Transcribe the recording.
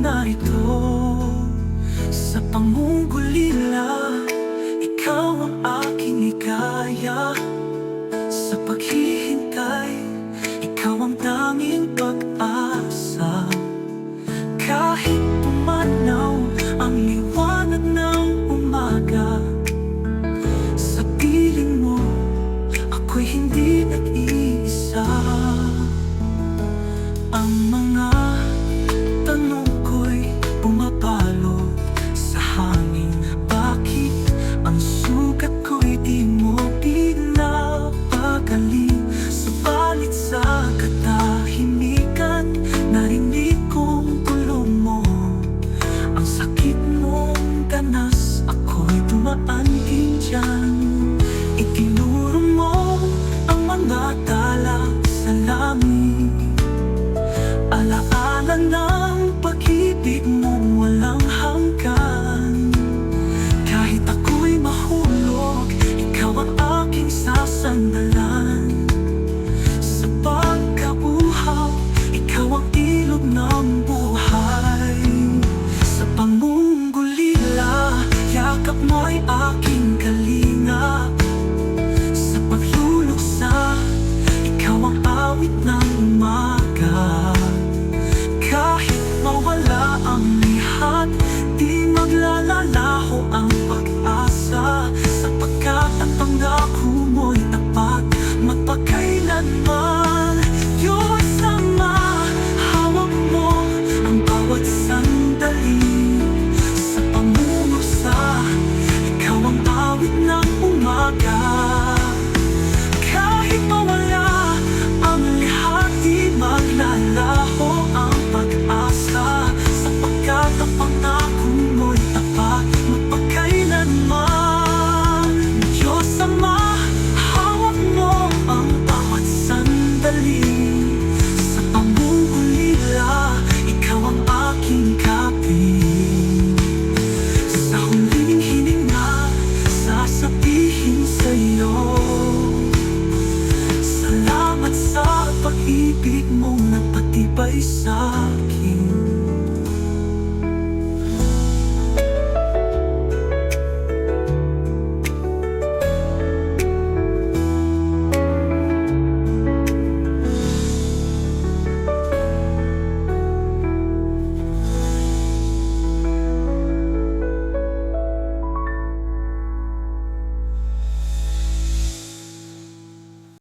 na ito. Sa pangungulila, ikaw ang aking ligaya. Sa paghihintay, ikaw ang tanging pag-asa. Kahit pumanaw ang liwanag ng umaga, sa piling mo, ako'y hindi nag-iisa. Ang mga tanong ko'y pumapalo sa hangin. Bakit ang sugat ko'y di mo pinapagaling? Subalit sa katahimikan, narinig kong tulong mo. Ang sakit mong ganas, ako'y dumaan din dyan. Itinuro mo ang mga tala sa langit. Alaala ng pag-ibig mong walang hanggan. Kahit ako'y mahulog, ikaw ang aking sasandalan. Sa pagkabuhaw, ikaw ang ilog ng buhay. Sa pangungulila, yakap mo'y aking kalinga. Sa pagluluksa, ikaw ang awit ng umaga. Kahit mawala ang lihat, di maglalalaho ang pag-asa. Sapagkat ang pangako mo'y tapat magpakailanman. Diyos Ama, hawak mo ang bawat sandali. Sa pangungusap, ikaw ang awit ng umaga. Kahit mawala ang lihat, di maglalaho ang pag-asa. Sapagkat ang pangako mo'y tapat magpakailanman. Diyos Ama, hawak mo ang bawat sandali. Sa pangungulila, ikaw ang aking kapiling. Sa huling hininga, sasabihin sa'yo, salamat sa pag-ibig mong nagpatibay sa'kin.